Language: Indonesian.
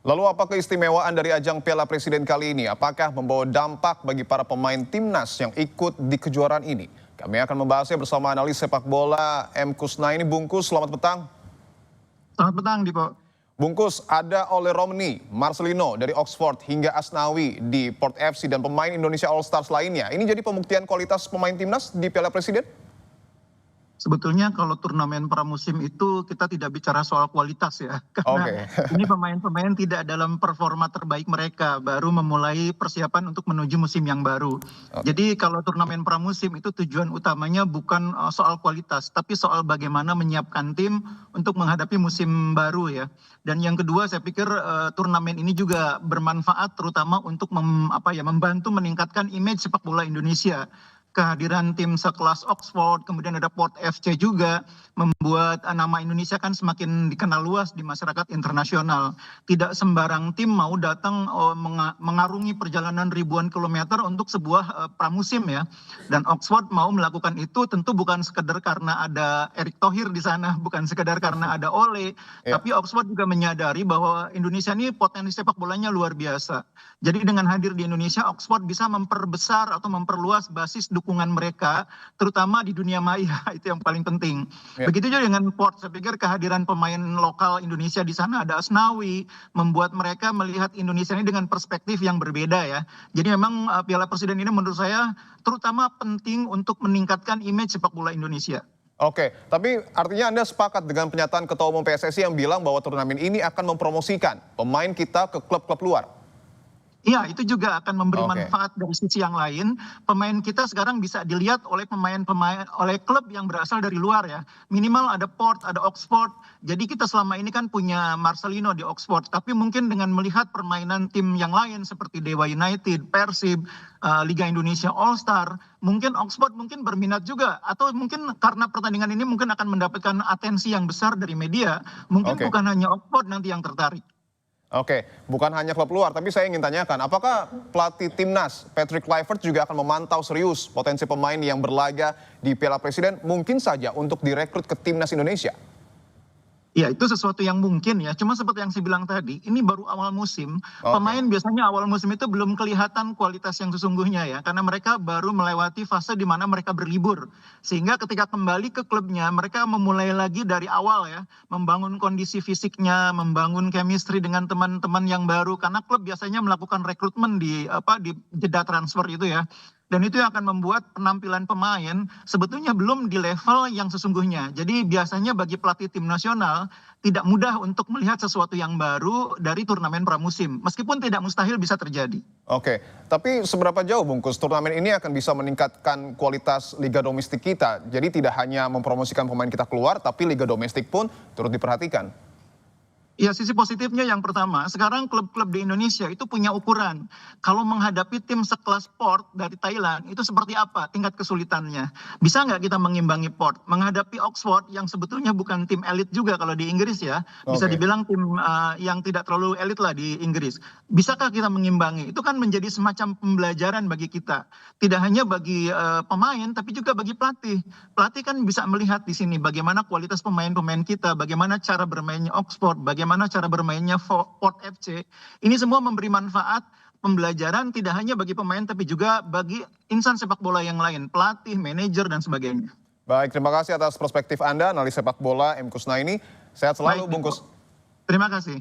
Lalu apa keistimewaan dari ajang Piala Presiden kali ini? Apakah membawa dampak bagi para pemain timnas yang ikut di kejuaraan ini? Kami akan membahasnya bersama analis sepak bola M. Kusnaini. Bungkus, selamat petang. Selamat petang, Dipo. Bungkus, ada Ole Romni, Marcelino dari Oxford hingga Asnawi di Port FC dan pemain Indonesia All Stars lainnya. Ini jadi pembuktian kualitas pemain timnas di Piala Presiden? Sebetulnya kalau turnamen pramusim itu kita tidak bicara soal kualitas ya. Karena ini pemain-pemain tidak dalam performa terbaik mereka, baru memulai persiapan untuk menuju musim yang baru. Jadi kalau turnamen pramusim itu tujuan utamanya bukan soal kualitas, tapi soal bagaimana menyiapkan tim untuk menghadapi musim baru ya. Dan yang kedua saya pikir turnamen ini juga bermanfaat terutama untuk membantu meningkatkan image sepak bola Indonesia. Kehadiran tim sekelas Oxford, kemudian ada Port FC juga membuat nama Indonesia kan semakin dikenal luas di masyarakat internasional. Tidak sembarang tim mau datang mengarungi perjalanan ribuan kilometer untuk sebuah pramusim ya. Dan Oxford mau melakukan itu tentu bukan sekedar karena ada Erick Thohir di sana, bukan sekedar karena ada Ole, tapi Oxford juga menyadari bahwa Indonesia ini potensi sepak bolanya luar biasa. Jadi dengan hadir di Indonesia, Oxford bisa memperbesar atau memperluas basis dukungan mereka, terutama di dunia maya, itu yang paling penting. Begitu juga dengan Port, saya pikir kehadiran pemain lokal Indonesia di sana, ada Asnawi, membuat mereka melihat Indonesia ini dengan perspektif yang berbeda ya. Jadi memang Piala Presiden ini menurut saya terutama penting untuk meningkatkan image sepak bola Indonesia. Oke, tapi artinya Anda sepakat dengan pernyataan Ketua Umum PSSI yang bilang bahwa turnamen ini akan mempromosikan pemain kita ke klub-klub luar? Iya, itu juga akan memberi manfaat dari sisi yang lain. Pemain kita sekarang bisa dilihat oleh oleh klub yang berasal dari luar ya. Minimal ada Port, ada Oxford. Jadi kita selama ini kan punya Marcelino di Oxford, tapi mungkin dengan melihat permainan tim yang lain seperti Dewa United, Persib, Liga Indonesia All Star, mungkin Oxford mungkin berminat juga, atau mungkin karena pertandingan ini mungkin akan mendapatkan atensi yang besar dari media. Mungkin bukan hanya Oxford nanti yang tertarik. Oke, bukan hanya klub luar, tapi saya ingin tanyakan, apakah pelatih timnas Patrick Kluivert juga akan memantau serius potensi pemain yang berlaga di Piala Presiden mungkin saja untuk direkrut ke timnas Indonesia? Ya, itu sesuatu yang mungkin ya. Cuma seperti yang saya bilang tadi, ini baru awal musim. Pemain biasanya awal musim itu belum kelihatan kualitas yang sesungguhnya ya. Karena mereka baru melewati fase di mana mereka berlibur. Sehingga ketika kembali ke klubnya, mereka memulai lagi dari awal ya. Membangun kondisi fisiknya, membangun chemistry dengan teman-teman yang baru. Karena klub biasanya melakukan rekrutmen di jeda transfer itu ya. Dan itu yang akan membuat penampilan pemain sebetulnya belum di level yang sesungguhnya. Jadi biasanya bagi pelatih tim nasional tidak mudah untuk melihat sesuatu yang baru dari turnamen pramusim. Meskipun tidak mustahil bisa terjadi. Oke, tapi seberapa jauh Bungkus turnamen ini akan bisa meningkatkan kualitas liga domestik kita? Jadi tidak hanya mempromosikan pemain kita keluar, tapi liga domestik pun turut diperhatikan. Ya, sisi positifnya yang pertama, sekarang klub-klub di Indonesia itu punya ukuran. Kalau menghadapi tim sekelas Port dari Thailand, itu seperti apa tingkat kesulitannya? Bisa nggak kita mengimbangi Port? Menghadapi Oxford yang sebetulnya bukan tim elit juga kalau di Inggris ya. Bisa dibilang tim yang tidak terlalu elit lah di Inggris. Bisakah kita mengimbangi? Itu kan menjadi semacam pembelajaran bagi kita. Tidak hanya bagi pemain, tapi juga bagi pelatih. Pelatih kan bisa melihat di sini bagaimana kualitas pemain-pemain kita, bagaimana cara bermainnya Oxford, bagaimana cara bermainnya Port FC. Ini semua memberi manfaat pembelajaran tidak hanya bagi pemain tapi juga bagi insan sepak bola yang lain, pelatih, manajer dan sebagainya. Baik, terima kasih atas perspektif Anda, analis sepak bola M. Kusnaini. Sehat selalu, Bungkus. Terima kasih.